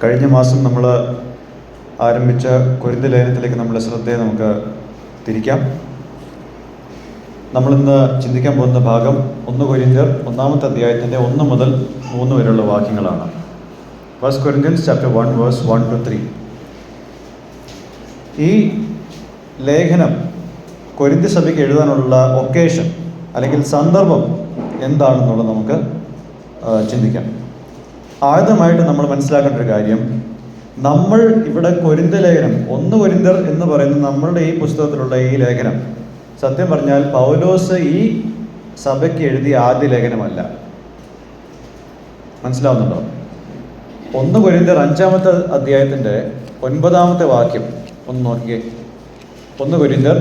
കഴിഞ്ഞ മാസം നമ്മൾ ആരംഭിച്ച കൊരിന്ത് ലേഖനത്തിലേക്ക് നമ്മുടെ ശ്രദ്ധയെ നമുക്ക് തിരിക്കാം. നമ്മളിന്ന് ചിന്തിക്കാൻ പോകുന്ന ഭാഗം 1 കൊരിന്ത്യർ 1-ാമത്തെ അധ്യായത്തിൻ്റെ 1 മുതൽ 3 വരെയുള്ള വാക്യങ്ങളാണ്. 1 Corinthians chapter 1 verse 1 to 3. ഈ ലേഖനം കൊരിന്ത്യ സഭയ്ക്ക് എഴുതാനുള്ള ഒക്കേഷൻ അല്ലെങ്കിൽ സന്ദർഭം എന്താണെന്നുള്ളത് നമുക്ക് ചിന്തിക്കാം. ആദ്യമായിട്ട് നമ്മൾ മനസ്സിലാക്കേണ്ട ഒരു കാര്യം, നമ്മൾ ഇവിടെ കൊരിന്ത്യ ലേഖനം 1 കൊരിന്ത്യർ എന്ന് പറയുന്ന നമ്മളുടെ ഈ പുസ്തകത്തിലുള്ള ഈ ലേഖനം സത്യം പറഞ്ഞാൽ പൗലോസ് ഈ സഭയ്ക്ക് എഴുതിയ ആദ്യ ലേഖനമല്ല. മനസ്സിലാവുന്നുണ്ടോ? 1 കൊരിന്ത്യർ 5-ാമത്തെ അധ്യായത്തിൻ്റെ 9-ാമത്തെ വാക്യം ഒന്ന് നോക്കിയേ. 1 കൊരിന്ത്യർ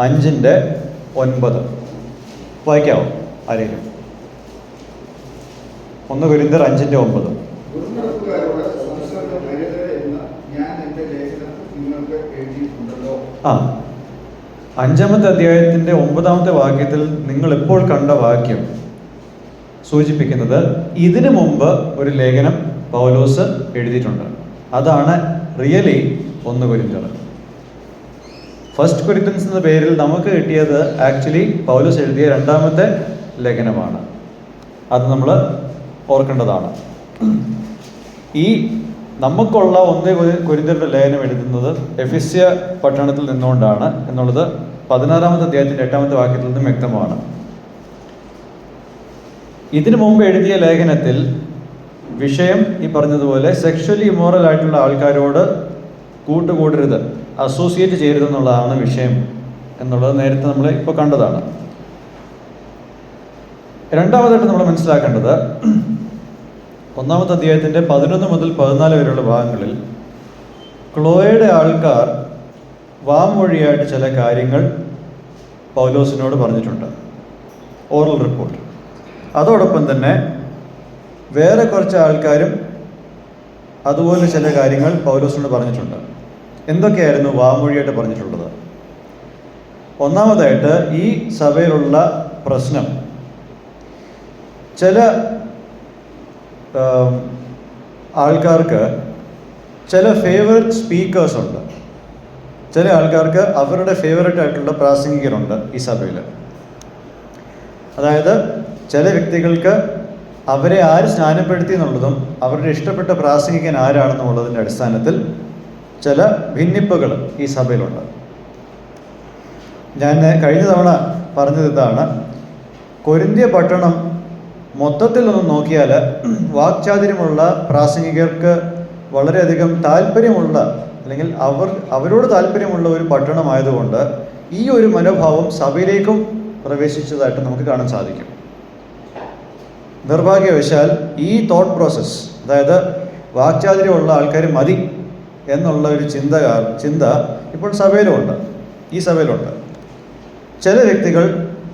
5:9 വായിക്കാവോ ആരെങ്കിലും? 1 കൊരിന്ത്യർ 5:9. ആ 5-ാമത്തെ അധ്യായത്തിൻ്റെ 9-ാമത്തെ വാക്യത്തിൽ നിങ്ങൾ എപ്പോൾ കണ്ട വാക്യം സൂചിപ്പിക്കുന്നത് ഇതിനു മുമ്പ് ഒരു ലേഖനം പൗലോസ് എഴുതിയിട്ടുണ്ട്. അതാണ് റിയലി 1 കൊരിന്ത്യർ. 1 കൊരിന്ത്യൻസ് എന്ന പേരിൽ നമുക്ക് കിട്ടിയത് ആക്ച്വലി പൗലോസ് എഴുതിയ 2-ാമത്തെ ലേഖനമാണ്. അത് നമ്മൾ ഓർക്കേണ്ടതാണ്. ഈ നമുക്കുള്ള 1 കൊരിന്ത്യരുടെ ലേഖനം എഴുതുന്നത് എഫെസ്യ പട്ടണത്തിൽ നിന്നുകൊണ്ടാണ് എന്നുള്ളത് 16-ാമത്തെ അധ്യായത്തിൻ്റെ 8-ാമത്തെ വാക്യത്തിൽ നിന്നും വ്യക്തമാണ്. ഇതിനു മുമ്പ് എഴുതിയ ലേഖനത്തിൽ വിഷയം ഈ പറഞ്ഞതുപോലെ സെക്ഷലി ഇമോറൽ ആയിട്ടുള്ള ആൾക്കാരോട് കൂട്ടുകൂടരുത്, അസോസിയേറ്റ് ചെയ്യരുതെന്നുള്ളതാണ് വിഷയം എന്നുള്ളത് നേരത്തെ നമ്മൾ ഇപ്പോൾ കണ്ടതാണ്. രണ്ടാമതായിട്ട് നമ്മൾ മനസ്സിലാക്കേണ്ടത് 1-ാമത്തെ അധ്യായത്തിൻ്റെ 11 മുതൽ 14 വരെയുള്ള ഭാഗങ്ങളിൽ ക്ലോയയുടെ ആൾക്കാർ വാമൊഴിയായിട്ട് ചില കാര്യങ്ങൾ പൗലോസിനോട് പറഞ്ഞിട്ടുണ്ട്, ഓറൽ റിപ്പോർട്ട്. അതോടൊപ്പം തന്നെ വേറെ കുറച്ച് ആൾക്കാരും അതുപോലെ ചില കാര്യങ്ങൾ പൗലോസിനോട് പറഞ്ഞിട്ടുണ്ട്. എന്തൊക്കെയായിരുന്നു വാമൊഴിയായിട്ട് പറഞ്ഞിട്ടുള്ളത്? ഒന്നാമതായിട്ട് ഈ സഭയിലുള്ള പ്രശ്നം, ചില ആൾക്കാർക്ക് ചില ഫേവററ്റ് സ്പീക്കേഴ്സ് ഉണ്ട്. ചില ആൾക്കാർക്ക് അവരുടെ ഫേവററ്റ് ആയിട്ടുള്ള പ്രാസംഗികരുണ്ട് ഈ സഭയിൽ. അതായത് ചില വ്യക്തികൾക്ക് അവരെ ആര് സ്നാനപ്പെടുത്തി എന്നുള്ളതും അവരുടെ ഇഷ്ടപ്പെട്ട പ്രാസംഗികൻ ആരാണെന്നുള്ളതിൻ്റെ അടിസ്ഥാനത്തിൽ ചില ഭിന്നിപ്പുകൾ ഈ സഭയിലുണ്ട്. ഞാൻ കഴിഞ്ഞ തവണ പറഞ്ഞത് ഇതാണ്, കൊരിന്ത്യ പട്ടണം മൊത്തത്തിൽ ഒന്ന് നോക്കിയാൽ വാക്ചാതുര്യമുള്ള പ്രാസംഗികർക്ക് വളരെയധികം താല്പര്യമുള്ള അല്ലെങ്കിൽ അവരോട് താല്പര്യമുള്ള ഒരു പട്ടണമായതുകൊണ്ട് ഈ ഒരു മനോഭാവം സഭയിലേക്കും പ്രവേശിച്ചതായിട്ട് നമുക്ക് കാണാൻ സാധിക്കും. നിർഭാഗ്യവശാൽ ഈ തോട്ട് പ്രോസസ്സ്, അതായത് വാക്ചാതുര്യമുള്ള ആൾക്കാർ മതി എന്നുള്ള ഒരു ചിന്ത ഇപ്പോൾ സഭയിലുമുണ്ട്, ഈ സഭയിലുണ്ട്. ചില വ്യക്തികൾ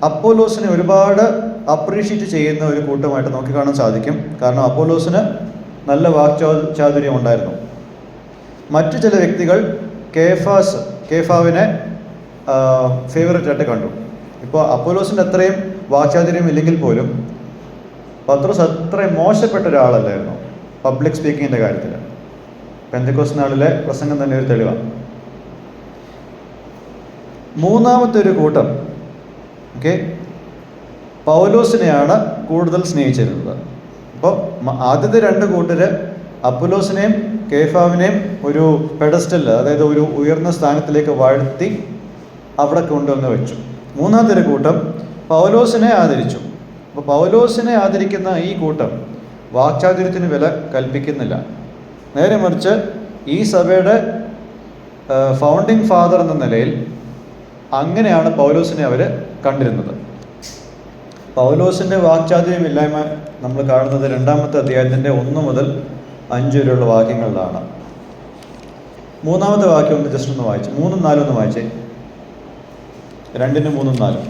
അപ്പോലോസിനെ ഒരുപാട് അപ്രീഷിയേറ്റ് ചെയ്യുന്ന ഒരു കൂട്ടമായിട്ട് നമുക്ക് കാണാൻ സാധിക്കും. കാരണം അപ്പോലോസിന് നല്ല വാക്ചാതുര്യം ഉണ്ടായിരുന്നു. മറ്റു ചില വ്യക്തികൾ കേഫാവിനെ ഫേവററ്റ് ആയിട്ട് കണ്ടു. ഇപ്പോൾ അപ്പോലോസിൻ്റെ അത്രയും വാക്ചാതുര്യം ഇല്ലെങ്കിൽ പോലും പത്രോസ് അത്രയും മോശപ്പെട്ട ഒരാളല്ലായിരുന്നു പബ്ലിക് സ്പീക്കിങ്ങിൻ്റെ കാര്യത്തിൽ. പെന്തക്കോസ്ത് നാളിലെ പ്രസംഗം തന്നെ ഒരു തെളിവാണ്. മൂന്നാമത്തെ ഒരു കൂട്ടം പൗലോസിനെയാണ് കൂടുതൽ സ്നേഹിച്ചിരുന്നത്. അപ്പോൾ ആദ്യത്തെ 2 കൂട്ടര് അപ്പൊലോസിനെയും കേഫാവിനെയും ഒരു പെഡസ്റ്റൽ, അതായത് ഒരു ഉയർന്ന സ്ഥാനത്തിലേക്ക് വാഴ്ത്തി അവിടെ കൊണ്ടുവന്ന് വെച്ചു. മൂന്നാമത്തെ ഒരു കൂട്ടം പൗലോസിനെ ആദരിച്ചു. അപ്പോൾ പൗലോസിനെ ആദരിക്കുന്ന ഈ കൂട്ടം വാക്ചാതുര്യത്തിന് വില കൽപ്പിക്കുന്നില്ല. നേരെ മറിച്ച് ഈ സഭയുടെ ഫൗണ്ടിങ് ഫാദർ എന്ന നിലയിൽ അങ്ങനെയാണ് പൗലോസിനെ അവർ കണ്ടിരുന്നത്. പൗലോസിൻ്റെ വാക്ചാതുര്യമില്ലായ്മ നമ്മൾ കാണുന്നത് 2-ാമത്തെ അധ്യായത്തിൻ്റെ 1 മുതൽ 5 വരെയുള്ള വാക്യങ്ങളിലാണ്. 3-ാമത്തെ വാക്യം ഒന്ന് ജസ്റ്റ് ഒന്ന് വായിച്ചു, 3-ഉം 4-ഉം ഒന്ന് വായിച്ചേ. 2-നും 3-ഉം 4-ഉം.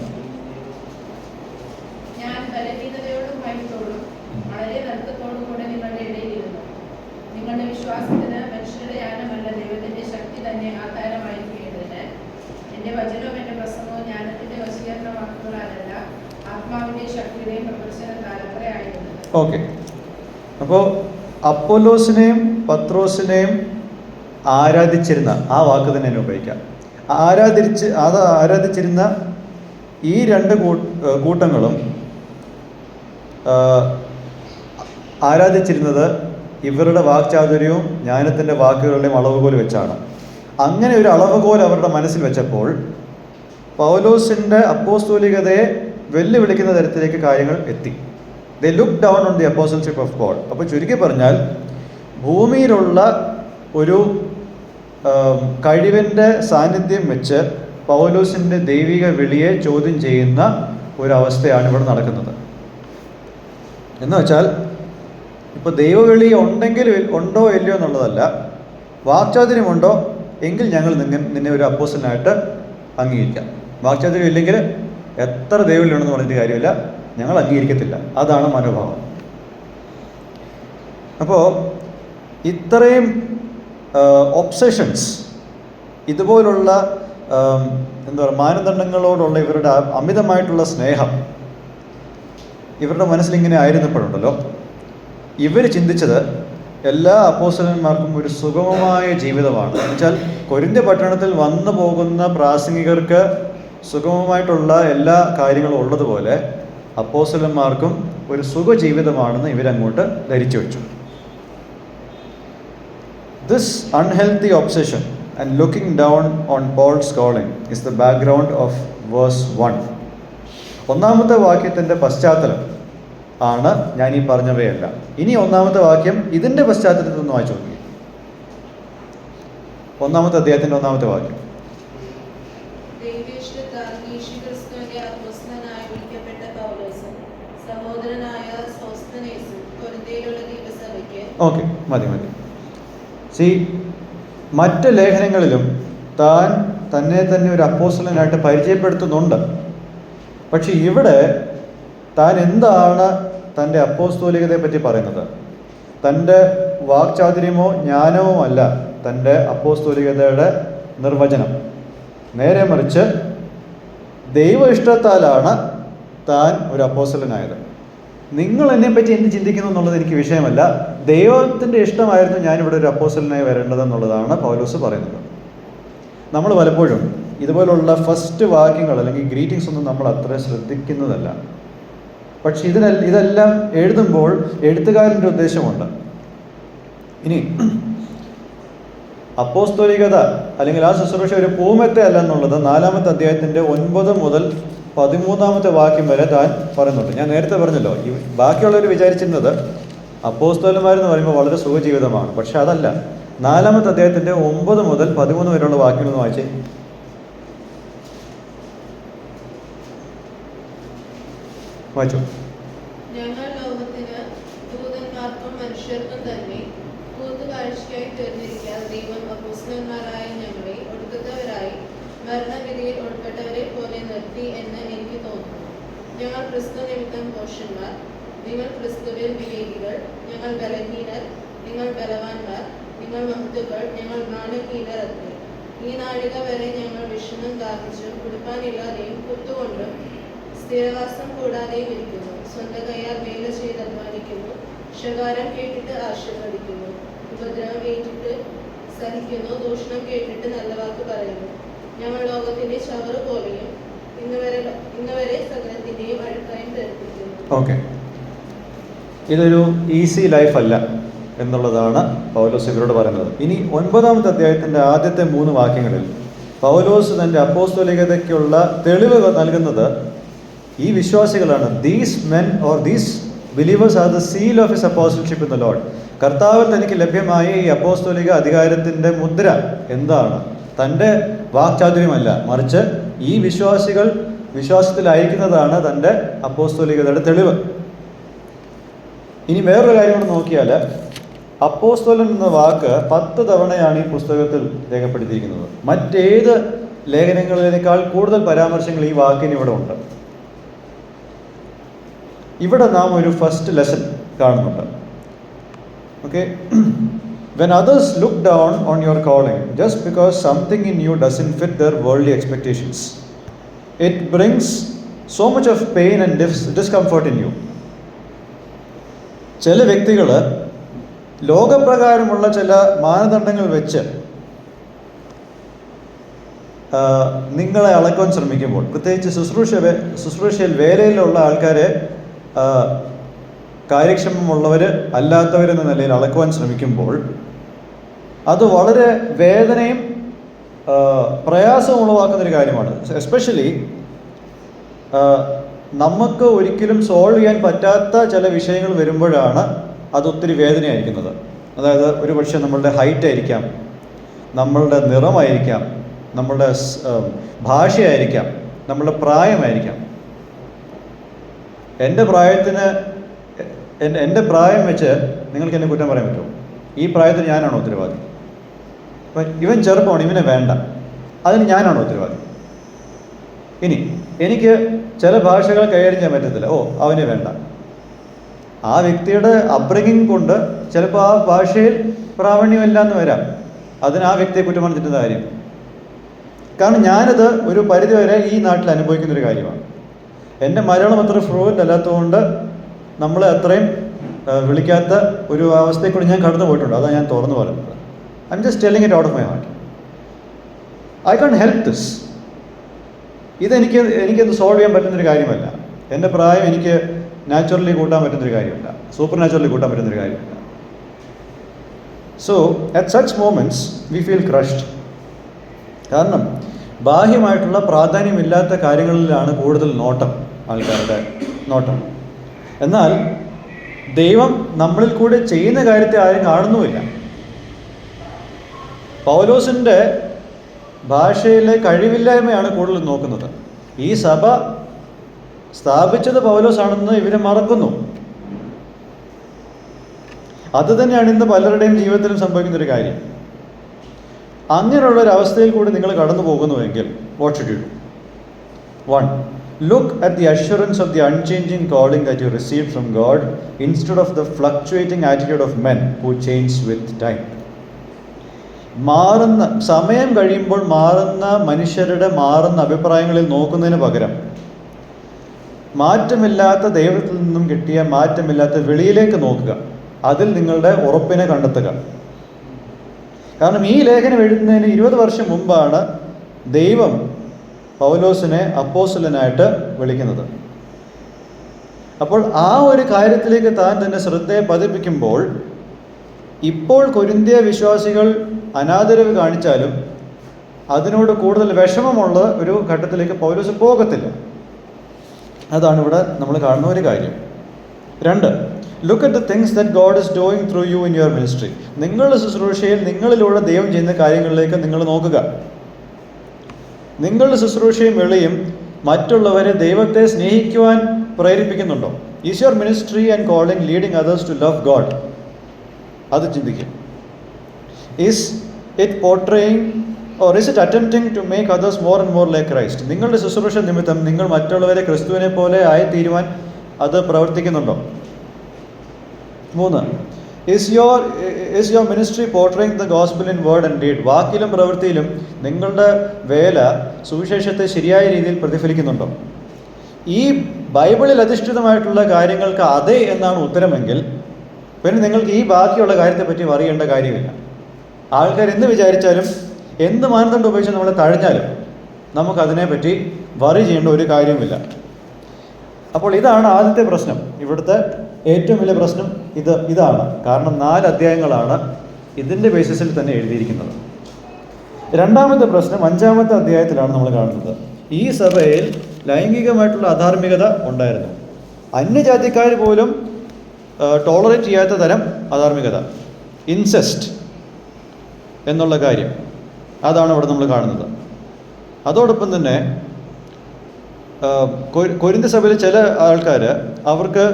ഓക്കെ, അപ്പോൾ അപ്പൊല്ലോസിനെയും പത്രോസിനെയും ആരാധിച്ചിരുന്ന ആ വാക്ക് തന്നെ ഞാൻ ഉപയോഗിക്കാം. ആരാധിച്ചിരുന്ന ഈ രണ്ട് കൂട്ടങ്ങളും ആരാധിച്ചിരുന്നത് ഇവരുടെ വാക്ചാതുര്യവും ജ്ഞാനത്തിൻ്റെ വാക്കുകളുടെയും അളവുകോൽ വെച്ചാണ്. അങ്ങനെ ഒരു അളവുകോൽ അവരുടെ മനസ്സിൽ വെച്ചപ്പോൾ പൗലോസിൻ്റെ അപ്പോസ്തോലികതയെ വെല്ലുവിളിക്കുന്ന തരത്തിലേക്ക് കാര്യങ്ങൾ എത്തി. They look down on the apostleship of God. അപ്പോൾ ചുരുക്കി പറഞ്ഞാൽ ഭൂമിയിലുള്ള ഒരു കഴിവിൻ്റെ സാന്നിധ്യം വെച്ച് പൗലോസിൻ്റെ ദൈവിക വിളിയെ ചോദ്യം ചെയ്യുന്ന ഒരവസ്ഥയാണ് ഇവിടെ നടക്കുന്നത്. എന്ന് വെച്ചാൽ ഇപ്പോൾ ദൈവവിളി ഉണ്ടോ ഇല്ലയോ എന്നുള്ളതല്ല, വാക്ചാതുര്യമുണ്ടോ എങ്കിൽ ഞങ്ങൾ നിന്നെ ഒരു അപ്പോസ്റ്റലനായിട്ട് അംഗീകരിക്കാം. വാക്ചാതുര്യം ഇല്ലെങ്കിൽ എത്ര ദൈവവിളിയുണ്ടെന്ന് പറഞ്ഞിട്ട് കാര്യമില്ല, ഞങ്ങൾ അംഗീകരിക്കത്തില്ല. അതാണ് മനോഭാവം. അപ്പോൾ ഇത്രയും ഒബ്സഷൻസ്, ഇതുപോലുള്ള എന്താ പറയുക, മാനദണ്ഡങ്ങളോടുള്ള ഇവരുടെ അമിതമായിട്ടുള്ള സ്നേഹം ഇവരുടെ മനസ്സിലിങ്ങനെ ആയിരുന്നപ്പോഴുണ്ടല്ലോ, ഇവർ ചിന്തിച്ചത് എല്ലാ അപ്പോസ്തലന്മാർക്കും ഒരു സുഗമമായ ജീവിതമാണ്. എന്നുവെച്ചാൽ കൊരിന്ത്യ പട്ടണത്തിൽ വന്നു പോകുന്ന പ്രാസംഗികർക്ക് സുഗമമായിട്ടുള്ള എല്ലാ കാര്യങ്ങളും ഉള്ളതുപോലെ അപ്പോസ്തലന്മാർക്കും ഒരു സുഖജീവിതമാണെന്ന് ഇവരങ്ങോട്ട് ധരിച്ചു വെച്ചു. This unhealthy obsession and looking down on Paul's calling is the background of verse 1. ഒന്നാമത്തെ വാക്യത്തിൻ്റെ പശ്ചാത്തലം ആണ് ഞാൻ ഈ പറഞ്ഞവയല്ല. ഇനി ഒന്നാമത്തെ വാക്യം ഇതിൻ്റെ പശ്ചാത്തലത്തിൽ നിന്ന് വായിച്ചു നോക്കി. ഒന്നാമത്തെ അധ്യായത്തിൻ്റെ ഒന്നാമത്തെ വാക്യം. ഓക്കെ, മതി. മറ്റ് ലേഖനങ്ങളിലും തന്നെ ഒരു അപ്പോസ്തലനായിട്ട് പരിചയപ്പെടുത്തുന്നുണ്ട്. പക്ഷെ ഇവിടെ താൻ എന്താണ് തൻ്റെ അപ്പോസ്തോലികതയെ പറ്റി പറയുന്നത്? തൻ്റെ വാക്ചാതുര്യമോ ജ്ഞാനമോ അല്ല തൻ്റെ അപ്പോസ്തോലികതയുടെ നിർവചനം. നേരെ മറിച്ച് ദൈവ ഇഷ്ടത്താലാണ് താൻ ഒരു അപ്പോസ്തലനായത്. നിങ്ങൾ എന്നെപ്പറ്റി എന്ത് ചിന്തിക്കുന്നു എന്നുള്ളത് എനിക്ക് വിഷയമല്ല. ദൈവത്തിൻ്റെ ഇഷ്ടമായിരുന്നു ഞാനിവിടെ ഒരു അപ്പോസ്തലനായി വരേണ്ടതെന്നുള്ളതാണ് പൗലോസ് പറയുന്നത്. നമ്മൾ പലപ്പോഴും ഇതുപോലുള്ള ഫസ്റ്റ് വാക്യങ്ങൾ അല്ലെങ്കിൽ ഗ്രീറ്റിങ്സ് ഒന്നും നമ്മൾ അത്ര ശ്രദ്ധിക്കുന്നതല്ല. പക്ഷെ ഇതെല്ലാം എഴുതുമ്പോൾ എഴുത്തുകാരൻ്റെ ഉദ്ദേശമുണ്ട്. ഇനി അപ്പോസ്തോലികത അല്ലെങ്കിൽ ആ ശുശ്രൂഷ ഒരു പൂമത്തെ അല്ല എന്നുള്ളത് 4-ാമത്തെ അധ്യായത്തിൻ്റെ 9 മുതൽ 13-ാമത്തെ വാക്യം വരെ താൻ പറയുന്നുണ്ട്. ഞാൻ നേരത്തെ പറഞ്ഞല്ലോ, ഈ ബാക്കിയുള്ളവർ വിചാരിച്ചിരുന്നത് അപ്പോസ്തലന്മാരെന്ന് പറയുമ്പോൾ വളരെ സുഖജീവിതമാണ്. പക്ഷെ അതല്ല. 4-ാമത്തെ അധ്യായത്തിൻ്റെ 9 മുതൽ 13 വരെയുള്ള വാക്യങ്ങളൊന്ന് വായിച്ചേ. വായിച്ചു. ഞങ്ങൾ ലോകത്തിന് ദൂതന്മാർക്കും മനുഷ്യർക്കും തന്നെ കൂത്തുകാഴ്ചയായി തീർന്നിരിക്കാൻ ദൈവം അപ്പോസ്തലന്മാരായ ഞങ്ങളെ ഒടുക്കത്തവരായി മരണവിധിയിൽ ഉൾപ്പെട്ടവരെ പോലെ നിർത്തി എന്ന് എനിക്ക് തോന്നുന്നു. ഞങ്ങൾ ക്രിസ്തു നിമിത്തം ഭോഷന്മാർ, നിങ്ങൾ ക്രിസ്തുവിൽ വിവേകികൾ. ഞങ്ങൾ ബലഹീനർ, നിങ്ങൾ ബലവാന്മാർ. നിങ്ങൾ മഹത്തുക്കൾ, ഞങ്ങൾ ജ്ഞാനഹീനർ അത്രേ. ഈ നാഴിക വരെ ഞങ്ങൾ വിഷമം ദാഹിച്ചും ഉടുപ്പാനില്ലാതെയും കുത്തുകൊണ്ടും സ്ഥിരവാസം കൂടാതെയും ഇരിക്കുന്നു. സ്വന്തം കൈയാൽ വേല ചെയ്ത് അധ്വാനിക്കുന്നു. ശകാരം കേട്ടിട്ട് ആശീർവദിക്കുന്നു. ഉപദ്രവം ഏറ്റിട്ട് സഹിക്കുന്നു. ദൂഷണം കേട്ടിട്ട് നല്ല വാക്ക് പറയുന്നു. ഞങ്ങൾ ലോകത്തിന്റെ ചവറ് പോലെയും ഇന്നുവരെ സകലത്തിന്റെയും അഴുക്കായും ധരിപ്പിക്കുന്നു. ഓക്കെ, ഇതൊരു ഈസി ലൈഫ് അല്ല എന്നുള്ളതാണ് പൗലോസ് ഇവരോട് പറയുന്നത്. ഇനി 9-ാമത്തെ അധ്യായത്തിൻ്റെ ആദ്യത്തെ 3 വാക്യങ്ങളിൽ പൗലോസ് തൻ്റെ അപ്പോസ്തോലികതയ്ക്കുള്ള തെളിവ് നൽകുന്നത് ഈ വിശ്വാസികളാണ്. These men or these believers are the seal of his apostleship in the Lord. കർത്താവിൽ തനിക്ക് ലഭ്യമായ ഈ അപ്പോസ്തോലിക അധികാരത്തിൻ്റെ മുദ്ര എന്താണ്? തൻ്റെ വാക്ചാതുര്യമല്ല, മറിച്ച് ഈ വിശ്വാസികൾ വിശ്വാസത്തിലായിരിക്കുന്നതാണ് തൻ്റെ അപ്പോസ്തോലികതയുടെ തെളിവ്. ഇനി വേറൊരു കാര്യം കൂടെ നോക്കിയാൽ, അപ്പോസ്തലൻ എന്ന വാക്ക് 10 തവണയാണ് ഈ പുസ്തകത്തിൽ രേഖപ്പെടുത്തിയിരിക്കുന്നത്. മറ്റേത് ലേഖനങ്ങളിനേക്കാൾ കൂടുതൽ പരാമർശങ്ങൾ ഈ വാക്കിന് ഇവിടെ ഉണ്ട്. ഇവിടെ നാം ഒരു ഫസ്റ്റ് ലെസൺ കാണുന്നുണ്ട്. Okay, when others look down on your calling just because something in you doesn't fit their worldly expectations, it brings so much of pain and discomfort in you. ചില വ്യക്തികൾ ലോകപ്രകാരമുള്ള ചില മാനദണ്ഡങ്ങൾ വെച്ച് നിങ്ങളെ അളക്കാൻ ശ്രമിക്കുമ്പോൾ, പ്രത്യേകിച്ച് ശുശ്രൂഷയിൽ വേലയിലുള്ള ആൾക്കാരെ കാര്യക്ഷമമുള്ളവർ അല്ലാത്തവരെന്ന നിലയിൽ അളക്കുവാൻ ശ്രമിക്കുമ്പോൾ അത് വളരെ വേദനയും പ്രയാസവും ഉളവാക്കുന്നൊരു കാര്യമാണ്. എസ്പെഷ്യലി നമുക്ക് ഒരിക്കലും സോൾവ് ചെയ്യാൻ പറ്റാത്ത ചില വിഷയങ്ങൾ വരുമ്പോഴാണ് അതൊത്തിരി വേദനയായിരിക്കുന്നത്. അതായത് ഒരു പക്ഷേ നമ്മളുടെ ഹൈറ്റ് ആയിരിക്കാം, നമ്മളുടെ നിറമായിരിക്കാം, നമ്മളുടെ ഭാഷയായിരിക്കാം, നമ്മളുടെ പ്രായമായിരിക്കാം. എൻ്റെ പ്രായം വെച്ച് നിങ്ങൾക്ക് എന്നെ കുറ്റം പറയാൻ പറ്റുമോ? ഈ പ്രായത്തിൽ ഞാനാണോ ഉത്തരവാദി? അപ്പം ഇവൻ ചെറുപ്പമാണ്, ഇവനെ വേണ്ട, അതിന് ഞാനാണോ ഉത്തരവാദി? ഇനി എനിക്ക് ചില ഭാഷകൾ കൈകാര്യം ചെയ്യാൻ പറ്റത്തില്ല, അവനെ വേണ്ട. ആ വ്യക്തിയുടെ അപ്ബ്രിങ്ങിങ് കൊണ്ട് ചിലപ്പോൾ ആ ഭാഷയിൽ പ്രാവീണ്യമില്ല എന്ന് വരാം. അതിന് ആ വ്യക്തിയെ കുറ്റം പറഞ്ഞിട്ടുള്ള കാര്യം. കാരണം ഞാനത് ഒരു പരിധിവരെ ഈ നാട്ടിൽ അനുഭവിക്കുന്നൊരു കാര്യമാണ്. എൻ്റെ മലയാളം അത്ര ഫ്ലുവൻ്റ് അല്ലാത്തതുകൊണ്ട് നമ്മളെ അത്രയും വിളിക്കാത്ത ഒരു അവസ്ഥയിൽ കൂടി ഞാൻ കടന്നു പോയിട്ടുണ്ട്. അതാണ് ഞാൻ തുറന്നു പറയുന്നത്. I am just telling it out of my heart. I can't help this. എനിക്കത് സോൾവ് ചെയ്യാൻ പറ്റുന്നൊരു കാര്യമല്ല. എൻ്റെ പ്രായം എനിക്ക് നാച്ചുറലി കൂട്ടാൻ പറ്റുന്നൊരു കാര്യമല്ല, സൂപ്പർ നാച്ചുറലി കൂട്ടാൻ പറ്റുന്നൊരു കാര്യമല്ല. So at such moments we feel crushed. കാരണം ബാഹ്യമായിട്ടുള്ള പ്രാധാന്യമില്ലാത്ത കാര്യങ്ങളിലാണ് കൂടുതൽ ആൾക്കാരുടെ നോട്ടം. എന്നാൽ ദൈവം നമ്മളിൽ കൂടെ ചെയ്യുന്ന കാര്യത്തെ ആരും കാണുന്നുമില്ല. പൗലോസിൻ്റെ ഭാഷയിലെ കഴിവില്ലായ്മയാണ് കൂടുതൽ നോക്കുന്നത്. ഈ സഭ സ്ഥാപിച്ചത് പൗലോസാണെന്ന് ഇവരെ മറക്കുന്നു. അത് തന്നെയാണ് ഇന്ന് പലരുടെയും ജീവിതത്തിലും സംഭവിക്കുന്നൊരു കാര്യം. അങ്ങനെയുള്ളൊരവസ്ഥയിൽ കൂടി നിങ്ങൾ കടന്നു പോകുന്നുവെങ്കിൽ what should you do? 1. Look at the assurance of the unchanging calling that you received from God instead of the fluctuating attitude of men who change with time. സമയം കഴിയുമ്പോൾ മാറുന്ന മനുഷ്യരുടെ മാറുന്ന അഭിപ്രായങ്ങളിൽ നോക്കുന്നതിന് പകരം മാറ്റമില്ലാത്ത ദൈവത്തിൽ നിന്നും കിട്ടിയ മാറ്റമില്ലാത്ത വെളിയിലേക്ക് നോക്കുക. അതിൽ നിങ്ങളുടെ ഉറപ്പിനെ കണ്ടെത്തുക. കാരണം ഈ ലേഖനം എഴുതുന്നതിന് 20 വർഷം മുമ്പാണ് ദൈവം പൗലോസിനെ അപ്പോസ്തലനായിട്ട് വിളിക്കുന്നത്. അപ്പോൾ ആ ഒരു കാര്യത്തിലേക്ക് താൻ തന്നെ ശ്രദ്ധയെ പതിപ്പിക്കുമ്പോൾ ഇപ്പോൾ കൊരിന്ത്യ വിശ്വാസികൾ അനാദരവ് കാണിച്ചാലും അതിനോട് കൂടുതൽ വിഷമമുള്ള ഒരു ഘട്ടത്തിലേക്ക് പൗലോസ് പോകത്തില്ല. അതാണ് ഇവിടെ നമ്മൾ കാണുന്ന ഒരു കാര്യം. 2. Look at the things that God is doing through you in your ministry. നിങ്ങളുടെ ശുശ്രൂഷയിൽ നിങ്ങളിലൂടെ ദൈവം ചെയ്യുന്ന കാര്യങ്ങളിലേക്ക് നിങ്ങൾ നോക്കുക. നിങ്ങളുടെ ശുശ്രൂഷയും വെളിയും മറ്റുള്ളവരെ ദൈവത്തെ സ്നേഹിക്കുവാൻ പ്രേരിപ്പിക്കുന്നുണ്ടോ? Is your ministry and calling leading others to love God? അത് ചിന്തിക്കുക. Is it portraying or is it attempting to make others more and more like Christ? നിങ്ങളുടെ ശുശ്രൂഷ നിമിത്തം നിങ്ങൾ മറ്റുള്ളവരെ ക്രിസ്തുവിനെ പോലെ ആയിത്തീരുവാൻ അത് പ്രവർത്തിക്കുന്നുണ്ടോ? 3. Is your ministry portraying the gospel in word and deed? വാക്കിലും പ്രവൃത്തിയിലും നിങ്ങളുടെ വേല സുവിശേഷത്തെ ശരിയായ രീതിയിൽ പ്രതിഫലിക്കുന്നുണ്ടോ? ഈ ബൈബിളിൽ അധിഷ്ഠിതമായിട്ടുള്ള കാര്യങ്ങൾക്ക് അതെ എന്നാണ് ഉത്തരമെങ്കിൽ പിന്നെ നിങ്ങൾക്ക് ഈ ബാക്കിയുള്ള കാര്യത്തെപ്പറ്റി അറിയേണ്ട കാര്യമില്ല. ആൾക്കാർ എന്ത് വിചാരിച്ചാലും എന്ത് മാനദണ്ഡം ഉപയോഗിച്ച് നമ്മളെ തഴഞ്ഞാലും നമുക്കതിനെപ്പറ്റി വറി ചെയ്യേണ്ട ഒരു കാര്യവുമില്ല. അപ്പോൾ ഇതാണ് ആദ്യത്തെ പ്രശ്നം. ഇവിടുത്തെ ഏറ്റവും വലിയ പ്രശ്നം ഇതാണ്. കാരണം 4 അധ്യായങ്ങളാണ് ഇതിൻ്റെ ബേസിസിൽ തന്നെ എഴുതിയിരിക്കുന്നത്. രണ്ടാമത്തെ പ്രശ്നം 5-ാമത്തെ അധ്യായത്തിലാണ് നമ്മൾ കാണുന്നത്. ഈ സഭയിൽ ലൈംഗികമായിട്ടുള്ള അധാർമികത ഉണ്ടായിരുന്നു. അന്യജാതിക്കാർ പോലും ടോളറേറ്റ് ചെയ്യാത്ത തരം അധാർമികത, ഇൻസെസ്റ്റ് എന്നുള്ള കാര്യം, അതാണ് ഇവിടെ നമ്മൾ കാണുന്നത്. അതോടൊപ്പം തന്നെ കൊരിന്ത്യ സഭയിലെ ചില ആൾക്കാർ അവർക്ക്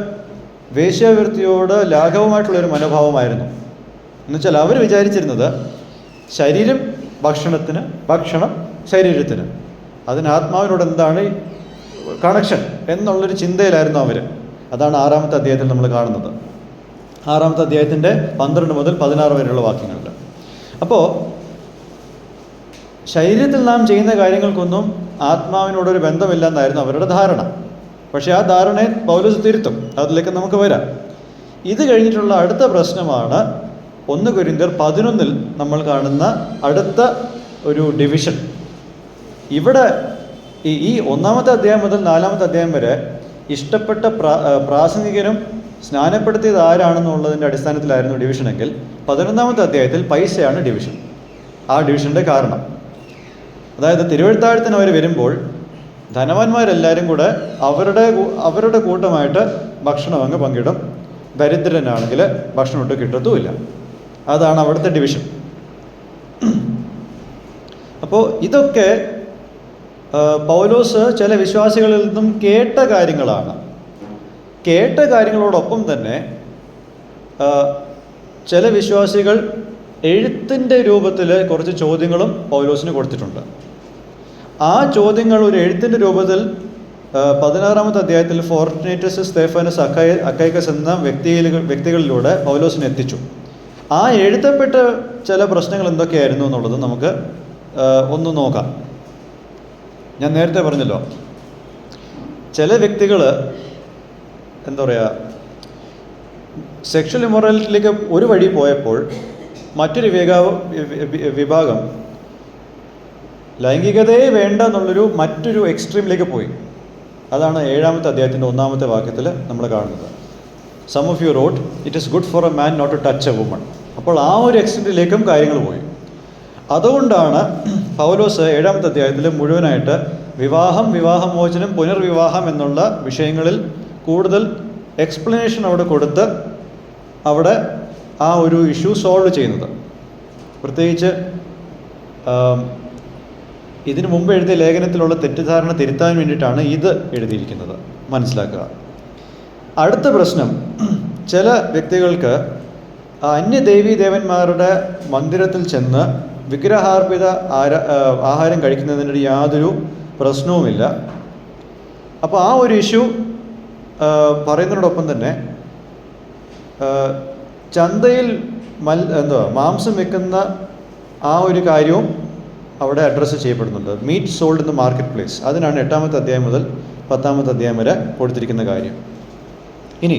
വേശ്യാവൃത്തിയോട് ലാഘവമായിട്ടുള്ളൊരു മനോഭാവമായിരുന്നു. എന്നുവെച്ചാൽ അവർ വിചാരിച്ചിരുന്നത് ശരീരം ഭക്ഷണത്തിന്, ഭക്ഷണം ശരീരത്തിന്, അതിന് ആത്മാവിനോട് എന്താണ് കണക്ഷൻ എന്നുള്ളൊരു ചിന്തയിലായിരുന്നു അവർ. അതാണ് 6-ാമത്തെ അധ്യായത്തിൽ നമ്മൾ കാണുന്നത്. 6-ാമത്തെ അധ്യായത്തിൻ്റെ 12 മുതൽ 16 വരെയുള്ള വാക്യങ്ങളിൽ. അപ്പോൾ ശരീരത്തിൽ നാം ചെയ്യുന്ന കാര്യങ്ങൾക്കൊന്നും ആത്മാവിനോടൊരു ബന്ധമില്ലെന്നായിരുന്നു അവരുടെ ധാരണ. പക്ഷേ ആ ധാരണയെ പൗലോസ് തിരുത്തും. അതിലേക്ക് നമുക്ക് വരാം. ഇത് കഴിഞ്ഞിട്ടുള്ള അടുത്ത പ്രശ്നമാണ് 1 കൊരിന്ത്യർ 11 നമ്മൾ കാണുന്ന അടുത്ത ഒരു ഡിവിഷൻ. ഇവിടെ ഈ 1-ാമത്തെ അധ്യായം മുതൽ 4-ാമത്തെ അധ്യായം വരെ ഇഷ്ടപ്പെട്ട പ്രാസംഗികനും സ്നാനപ്പെടുത്തിയത് ആരാണെന്നുള്ളതിൻ്റെ അടിസ്ഥാനത്തിലായിരുന്നു ഡിവിഷനെങ്കിൽ 11-ാമത്തെ അധ്യായത്തിൽ പൈസയാണ് ഡിവിഷൻ. ആ ഡിവിഷൻ്റെ കാരണം, അതായത് തിരുവെഴുത്താഴത്തിന് അവർ വരുമ്പോൾ ധനവാന്മാരെല്ലാവരും കൂടെ അവരുടെ കൂട്ടമായിട്ട് ഭക്ഷണം അങ്ങ് പങ്കിടും. ദരിദ്രനാണെങ്കിൽ ഭക്ഷണം ഒട്ട് കിട്ടത്തുമില്ല. അതാണ് അവിടുത്തെ ഡിവിഷൻ. അപ്പോൾ ഇതൊക്കെ പൗലോസ് ചില വിശ്വാസികളിൽ നിന്നും കേട്ട കാര്യങ്ങളാണ്. കേട്ട കാര്യങ്ങളോടൊപ്പം തന്നെ ചില വിശ്വാസികൾ എഴുത്തിൻ്റെ രൂപത്തിൽ കുറച്ച് ചോദ്യങ്ങളും പൗലോസിന് കൊടുത്തിട്ടുണ്ട്. ആ ചോദ്യങ്ങൾ ഒരു എഴുത്തിൻ്റെ രൂപത്തിൽ 16-ാമത്തെ അധ്യായത്തിൽ ഫോർട്ടുനേറ്റസ്, സ്തേഫാനസ്, അക്കൈക്കസ് എന്ന വ്യക്തികളിലൂടെ പൗലോസിനെ എത്തിച്ചു. ആ എഴുതപ്പെട്ട ചില പ്രശ്നങ്ങൾ എന്തൊക്കെയായിരുന്നു എന്നുള്ളത് നമുക്ക് ഒന്ന് നോക്കാം. ഞാൻ നേരത്തെ പറഞ്ഞല്ലോ, ചില വ്യക്തികൾ എന്താ പറയുക, സെക്ഷൽ ഇമ്മൊറാലിറ്റിയിലേക്ക് ഒരു വഴി പോയപ്പോൾ മറ്റൊരു വിഭാഗം ലൈംഗികതയെ വേണ്ട എന്നുള്ളൊരു മറ്റൊരു എക്സ്ട്രീമിലേക്ക് പോയി. അതാണ് 7-ാമത്തെ അധ്യായത്തിൻ്റെ 1-ാമത്തെ വാക്യത്തിൽ നമ്മൾ കാണുന്നത്. Some of you wrote it is good for a man not to touch a woman. അപ്പോൾ ആ ഒരു എക്സ്റ്റെൻറ്റിലേക്കും കാര്യങ്ങൾ പോയി. അതുകൊണ്ടാണ് പൗലോസ് 7-ാമത്തെ അധ്യായത്തിൽ മുഴുവനായിട്ട് വിവാഹമോചനം, പുനർവിവാഹം എന്നുള്ള വിഷയങ്ങളിൽ കൂടുതൽ എക്സ്പ്ലനേഷൻ അവിടെ കൊടുത്ത് അവിടെ ആ ഒരു ഇഷ്യൂ സോൾവ് ചെയ്യുന്നത്. പ്രത്യേകിച്ച് ഇതിനു മുമ്പ് എഴുതിയ ലേഖനത്തിലുള്ള തെറ്റിദ്ധാരണ തിരുത്താൻ വേണ്ടിയിട്ടാണ് ഇത് എഴുതിയിരിക്കുന്നത്, മനസ്സിലാക്കുക. അടുത്ത പ്രശ്നം, ചില വ്യക്തികൾക്ക് അന്യദേവീ ദേവന്മാരുടെ മന്ദിരത്തിൽ ചെന്ന് വിഗ്രഹാർപ്പിത ആഹാരം കഴിക്കുന്നതിന് യാതൊരു പ്രശ്നവുമില്ല. അപ്പോൾ ആ ഒരു ഇഷ്യൂ പറയുന്നതിനോടൊപ്പം തന്നെ ചന്തയിൽ മാംസം വെക്കുന്ന ആ ഒരു കാര്യവും അവിടെ അഡ്രസ്സ് ചെയ്യപ്പെടുന്നുണ്ട്. Meat sold in the marketplace. അതിനാണ് 8-ാമത്തെ അധ്യായം മുതൽ 10-ാമത്തെ അധ്യായം വരെ കൊടുത്തിരിക്കുന്ന കാര്യം. ഇനി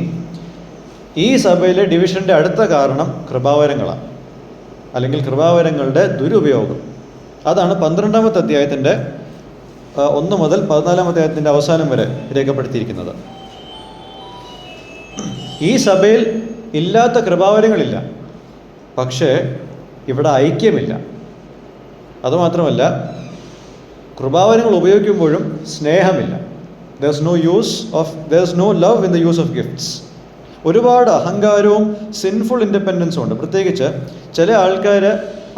ഈ സഭയിലെ ഡിവിഷൻ്റെ അടുത്ത കാരണം കൃപാവരങ്ങളാണ്, അല്ലെങ്കിൽ കൃപാവരങ്ങളുടെ ദുരുപയോഗം. അതാണ് 12-ാമത്തെ അധ്യായത്തിൻ്റെ 1 മുതൽ 14-ാമത്തെ അധ്യായത്തിൻ്റെ അവസാനം വരെ രേഖപ്പെടുത്തിയിരിക്കുന്നത്. ഈ സഭയിൽ ഇല്ലാത്ത കൃപാവരങ്ങളില്ല, പക്ഷേ ഇവിടെ ഐക്യമില്ല. അതുമാത്രമല്ല, കൃപാവരങ്ങൾ ഉപയോഗിക്കുമ്പോഴും സ്നേഹമില്ല. there's no love in the use of gifts. ഒരുപാട് അഹങ്കാരവും സിൻഫുൾ ഇൻഡിപെൻഡൻസും ഉണ്ട്. പ്രത്യേകിച്ച് ചില ആൾക്കാർ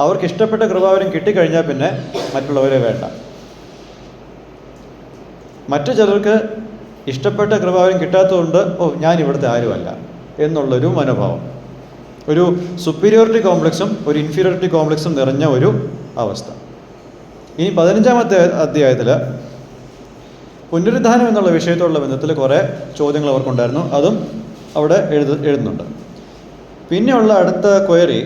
അവർക്ക് ഇഷ്ടപ്പെട്ട കൃപാവരം കിട്ടിക്കഴിഞ്ഞാൽ പിന്നെ മറ്റുള്ളവരെ വേണ്ട. മറ്റു ചിലർക്ക് ഇഷ്ടപ്പെട്ട കൃപാവരം കിട്ടാത്തതുകൊണ്ട് ഞാൻ ഇവിടുത്തെ ആരുമല്ല എന്നുള്ളൊരു മനോഭാവം, ഒരു സുപ്പീരിയോറിറ്റി കോംപ്ലക്സും ഒരു ഇൻഫീരിയോറിറ്റി കോംപ്ലക്സും നിറഞ്ഞ ഒരു അവസ്ഥ. ഇനി 15-ാമത്തെ അധ്യായത്തിൽ പുനരുദ്ധാനം എന്നുള്ള വിഷയത്തോടുള്ള ബന്ധത്തിൽ കുറേ ചോദ്യങ്ങൾ അവർക്കുണ്ടായിരുന്നു. അതും അവിടെ എഴുതുന്നുണ്ട്. പിന്നെയുള്ള അടുത്ത ക്വയറി,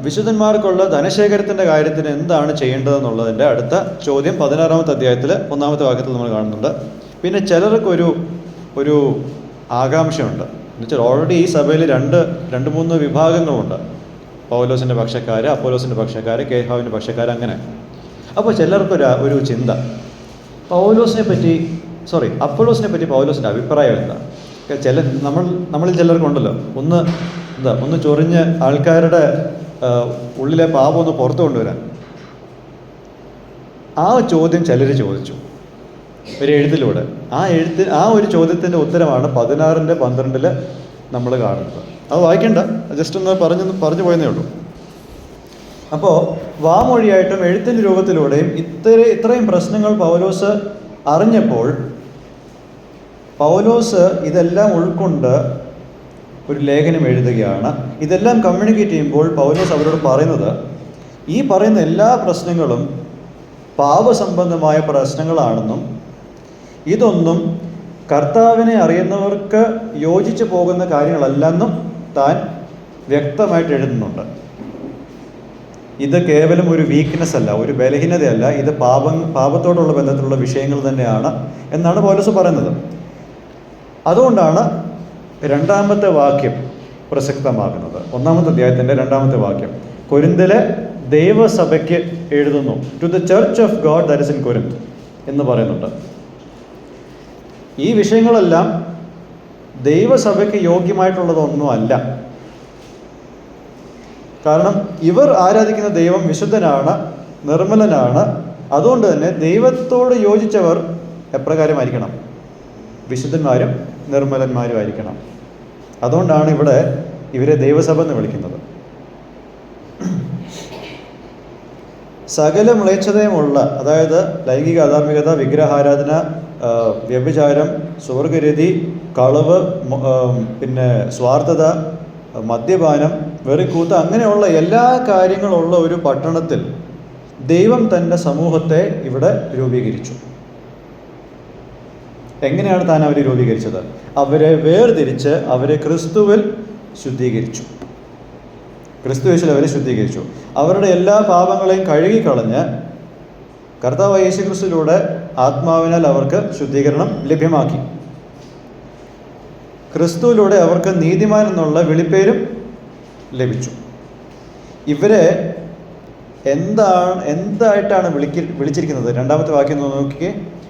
വിശുദ്ധന്മാർക്കുള്ള ധനശേഖരത്തിൻ്റെ കാര്യത്തിന് എന്താണ് ചെയ്യേണ്ടതെന്നുള്ളതിൻ്റെ അടുത്ത ചോദ്യം 16-ാമത്തെ അധ്യായത്തിൽ 1-ാമത്തെ വാക്യത്തിൽ നമ്മൾ കാണുന്നുണ്ട്. പിന്നെ ചിലർക്കൊരു ആകാംക്ഷയുണ്ട്. എന്നുവെച്ചാൽ ഓൾറെഡി ഈ സഭയിൽ 2-3 വിഭാഗങ്ങളുണ്ട്. പൗലോസിൻ്റെ പക്ഷക്കാർ, അപ്പോലോസിൻ്റെ പക്ഷക്കാർ, കേഹാവിൻ്റെ പക്ഷക്കാർ, അങ്ങനെ. അപ്പോൾ ചിലർക്കൊരു ചിന്ത, അപ്പോലോസിനെ പറ്റി പൗലോസിൻ്റെ അഭിപ്രായം എന്താ? നമ്മളിൽ ചിലർക്കുണ്ടല്ലോ, ഒന്ന് ചൊറിഞ്ഞ് ആൾക്കാരുടെ ഉള്ളിലെ പാപം ഒന്ന് പുറത്തു കൊണ്ടുവരാൻ. ആ ചോദ്യം ചിലർ ചോദിച്ചു ഒരു എഴുത്തിലൂടെ. ആ ഒരു ചോദ്യത്തിൻ്റെ ഉത്തരമാണ് 16-ന്റെ 12 നമ്മൾ കാണുന്നത്. അത് വായിക്കണ്ട, ജസ്റ്റ് ഒന്ന് പറഞ്ഞു പോയെന്നേ ഉള്ളൂ. അപ്പോൾ വാമൊഴിയായിട്ടും എഴുത്തിൻ്റെ രൂപത്തിലൂടെയും ഇത്രയും പ്രശ്നങ്ങൾ പൗലോസ് അറിഞ്ഞപ്പോൾ പൗലോസ് ഇതെല്ലാം ഉൾക്കൊണ്ട് ഒരു ലേഖനം എഴുതുകയാണ്. ഇതെല്ലാം കമ്മ്യൂണിക്കേറ്റ് ചെയ്യുമ്പോൾ പൗലോസ് അവരോട് പറയുന്നത്, ഈ പറയുന്ന എല്ലാ പ്രശ്നങ്ങളും പാപസംബന്ധമായ പ്രശ്നങ്ങളാണെന്നും ഇതൊന്നും കർത്താവിനെ അറിയുന്നവർക്ക് യോജിച്ചു പോകുന്ന കാര്യങ്ങളല്ലെന്നും താൻ വ്യക്തമായിട്ട് എഴുതുന്നുണ്ട്. ഇത് കേവലം ഒരു വീക്ക്നെസ് അല്ല, ഒരു ബലഹീനതയല്ല, ഇത് പാപത്തോടുള്ള ബന്ധത്തിലുള്ള വിഷയങ്ങൾ തന്നെയാണ് എന്നാണ് പൗലോസ് പറയുന്നത്. അതുകൊണ്ടാണ് 2-ാമത്തെ വാക്യം പ്രസക്തമാകുന്നത്. 1-ാമത്തെ അധ്യായത്തിൻ്റെ 2-ാമത്തെ വാക്യം, കൊരിന്തിലെ ദൈവസഭയ്ക്ക് എഴുതുന്നു, to the church of God that is in Corinth എന്ന് പറയുന്നുണ്ട്. ഈ വിഷയങ്ങളെല്ലാം ദൈവസഭയ്ക്ക് യോഗ്യമായിട്ടുള്ളതൊന്നുമല്ല. കാരണം ഇവർ ആരാധിക്കുന്ന ദൈവം വിശുദ്ധനാണ്, നിർമ്മലനാണ്. അതുകൊണ്ട് തന്നെ ദൈവത്തോട് യോജിച്ചവർ എപ്രകാരമായിരിക്കണം? വിശുദ്ധന്മാരും നിർമ്മലന്മാരുമായിരിക്കണം. അതുകൊണ്ടാണ് ഇവിടെ ഇവരെ ദൈവസഭ എന്ന് വിളിക്കുന്നത്. സകല മ്ലേച്ഛതയുമുള്ള, അതായത് ലൈംഗിക അധാർമികത, വിഗ്രഹാരാധന, വ്യഭിചാരം, സ്വർഗരതി, കളവ്, പിന്നെ സ്വാർത്ഥത, മദ്യപാനം, വെറിക്കൂത്ത്, അങ്ങനെയുള്ള എല്ലാ കാര്യങ്ങളുള്ള ഒരു പട്ടണത്തിൽ ദൈവം തൻ്റെ സമൂഹത്തെ ഇവിടെ രൂപീകരിച്ചു. എങ്ങനെയാണ് താൻ അവരെ രൂപീകരിച്ചത്? അവരെ വേർതിരിച്ച് അവരെ ക്രിസ്തുവിൽ ശുദ്ധീകരിച്ചു. ക്രിസ്തുവേശുവിൽ അവരെ ശുദ്ധീകരിച്ചു. അവരുടെ എല്ലാ പാപങ്ങളെയും കഴുകിക്കളഞ്ഞ് കർത്താവായ യേശു ക്രിസ്തുവിലൂടെ ആത്മാവിനാൽ അവർക്ക് ശുദ്ധീകരണം ലഭ്യമാക്കി. ക്രിസ്തുവിലൂടെ അവർക്ക് നീതിമാൻ എന്നുള്ള വിളിപ്പേരും ലഭിച്ചു. ഇവരെ എന്തായിട്ടാണ് വിളിച്ചിരിക്കുന്നത്? 2-ാമത്തെ വാക്യം നോക്കിക്കേ,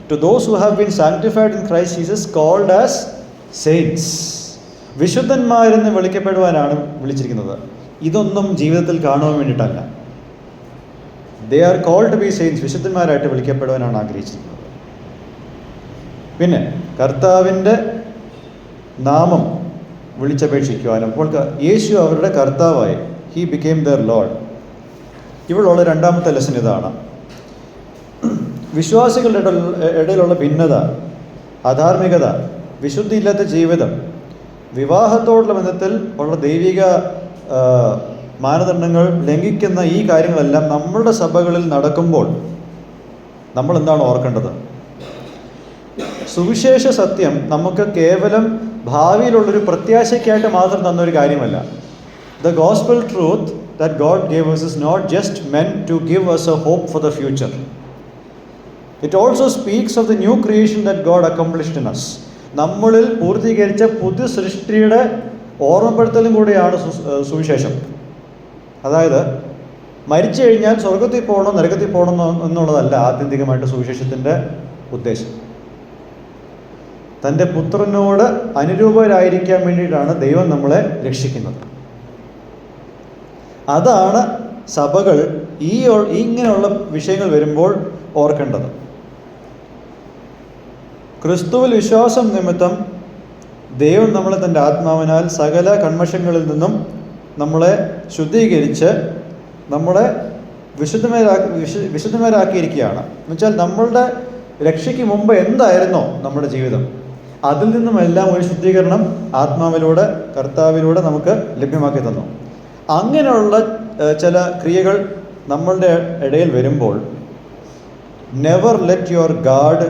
to those who have been sanctified in Christ Jesus called as saints. വിശുദ്ധന്മാരെന്ന് വിളിക്കപ്പെടുവാനാണ് വിളിച്ചിരിക്കുന്നത്. ഇതൊന്നും ജീവിതത്തിൽ കാണുവാൻ വേണ്ടിയിട്ടല്ല. They are called to be saints. വിശുദ്ധന്മാരായിട്ട് വിളിക്കപ്പെടുവാനാണ് ആഗ്രഹിച്ചിരിക്കുന്നത്. പിന്നെ കർത്താവിൻ്റെ നാമം വിളിച്ചപേക്ഷിക്കുവാനും, അപ്പോൾ യേശു അവരുടെ കർത്താവായി, ഹി ബിക്കെയിം ദെയർ ലോർഡ്. ഇവിടെയുള്ള 2-ാമത്തെ ലെസൺ ഇതാണ്. വിശ്വാസികളുടെ ഇടയിലുള്ള ഭിന്നത, അധാർമികത, വിശുദ്ധിയില്ലാത്ത ജീവിതം, വിവാഹത്തോടുള്ള ബന്ധത്തിൽ ഉള്ള ദൈവിക മാനദണ്ഡങ്ങൾ ലംഘിക്കുന്ന ഈ കാര്യങ്ങളെല്ലാം നമ്മുടെ സഭകളിൽ നടക്കുമ്പോൾ നമ്മൾ എന്താണ് ഓർക്കേണ്ടത്? സുവിശേഷ സത്യം നമുക്ക് കേവലം ഭാവിയിലുള്ളൊരു പ്രത്യാശയ്ക്കായിട്ട് മാത്രം തന്നൊരു കാര്യമല്ല. The gospel truth that God gave us is not just meant to give us a hope for the future. It also speaks of the new creation that God accomplished in us. നമ്മളിൽ പൂർത്തീകരിച്ച പുതിയ സൃഷ്ടിയുടെ ഓർമ്മപ്പെടുത്തലും കൂടിയാണ് സുവിശേഷം. അതായത് മരിച്ചു കഴിഞ്ഞാൽ സ്വർഗത്തിൽ പോകണം, നരകത്തിൽ പോകണം എന്നുള്ളതല്ല ആത്യന്തികമായിട്ട് സുവിശേഷത്തിൻ്റെ ഉദ്ദേശം. തൻ്റെ പുത്രനോട് അനുരൂപരായിരിക്കാൻ വേണ്ടിയിട്ടാണ് ദൈവം നമ്മളെ രക്ഷിക്കുന്നത്. അതാണ് സഭകൾ ഇങ്ങനെയുള്ള വിഷയങ്ങൾ വരുമ്പോൾ ഓർക്കേണ്ടത്. ക്രിസ്തുവിൽ വിശ്വാസം നിമിത്തം ദൈവം നമ്മളെ തൻ്റെ ആത്മാവിനാൽ സകല കന്മഷങ്ങളിൽ നിന്നും നമ്മളെ ശുദ്ധീകരിച്ച് നമ്മളെ വിശുദ്ധന്മാരാക്കിയിരിക്കുകയാണ്. എന്നുവെച്ചാൽ നമ്മളുടെ രക്ഷയ്ക്ക് മുമ്പ് എന്തായിരുന്നോ നമ്മുടെ ജീവിതം, അതിൽ നിന്നുമെല്ലാം ഒരു ശുദ്ധീകരണം ആത്മാവിലൂടെ, കർത്താവിലൂടെ നമുക്ക് ലഭ്യമാക്കി തന്നു. അങ്ങനെയുള്ള ചില ക്രിയകൾ നമ്മളുടെ ഇടയിൽ വരുമ്പോൾ never let your guard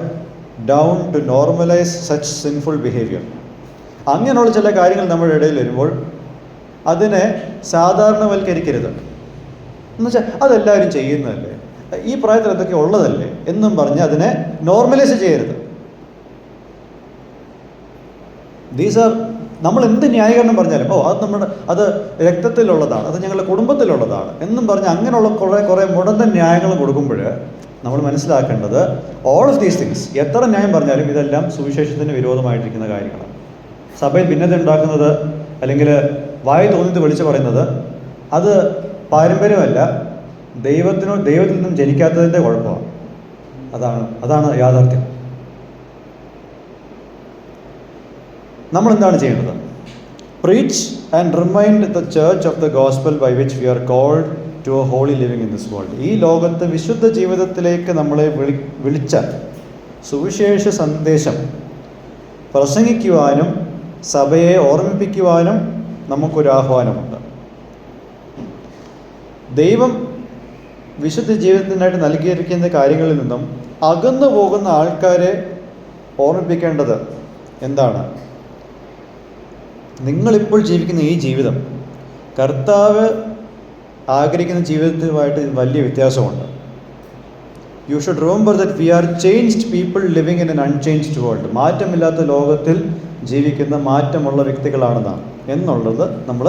down to normalise such sinful behaviour. അങ്ങനെയുള്ള ചില കാര്യങ്ങൾ നമ്മുടെ ഇടയിൽ വരുമ്പോൾ അതിനെ സാധാരണവൽക്കരിക്കരുത്. എന്നുവെച്ചാൽ അതെല്ലാവരും ചെയ്യുന്നതല്ലേ, ഈ പ്രായത്തിൽ എന്തൊക്കെ ഉള്ളതല്ലേ എന്നും പറഞ്ഞ് അതിനെ നോർമലൈസ് ചെയ്യരുത്. ദീസ് ആർ, നമ്മൾ എന്ത് ന്യായീകരണം പറഞ്ഞാലും അത് രക്തത്തിലുള്ളതാണ്, അത് ഞങ്ങളുടെ കുടുംബത്തിലുള്ളതാണ് എന്നും പറഞ്ഞ് അങ്ങനെയുള്ള കുറേ മുടന്തൻ ന്യായങ്ങൾ കൊടുക്കുമ്പോൾ നമ്മൾ മനസ്സിലാക്കേണ്ടത് ഓൾ ഓഫ് ദീസ് തിങ്സ്, എത്ര ന്യായം പറഞ്ഞാലും ഇതെല്ലാം സുവിശേഷത്തിന് വിരോധമായിട്ടിരിക്കുന്ന കാര്യങ്ങളാണ്. സഭയിൽ ഭിന്നത ഉണ്ടാക്കുന്നത് അല്ലെങ്കിൽ വായി തോന്നിട്ട് വിളിച്ച് പറയുന്നത് അത് പാരമ്പര്യമല്ല, ദൈവത്തിൽ നിന്നും ജനിക്കാത്തതിൻ്റെ കുഴപ്പമാണ്. അതാണ് യാഥാർത്ഥ്യം. നമ്മളെന്താണ് ചെയ്യേണ്ടത്? Preach and remind the church of the gospel by which we are called to a holy living in this world. ഈ ലോകത്ത് വിശുദ്ധ ജീവിതത്തിലേക്ക് നമ്മളെ വിളിച്ച സുവിശേഷ സന്ദേശം പ്രസംഗിക്കുവാനും സഭയെ ഓർമ്മിപ്പിക്കുവാനും നമുക്കൊരു ആഹ്വാനമുണ്ട്. ദൈവം വിശുദ്ധ ജീവിതത്തിനായിട്ട് നൽകിയിരിക്കുന്ന കാര്യങ്ങളിൽ നിന്നും അകന്നു പോകുന്ന ആൾക്കാരെ ഓർമ്മിപ്പിക്കേണ്ടത് എന്താണ്? നിങ്ങളിപ്പോൾ ജീവിക്കുന്ന ഈ ജീവിതം കർത്താവ് ആഗ്രഹിക്കുന്ന ജീവിതത്തിനുമായിട്ട് വലിയ വ്യത്യാസമുണ്ട്. You should remember that we are changed people living in an unchanged world. മാറ്റമില്ലാത്ത ലോകത്തിൽ ജീവിക്കുന്ന മാറ്റമുള്ള വ്യക്തികളാണെന്നാണ്. എന്നുള്ളത് നമ്മൾ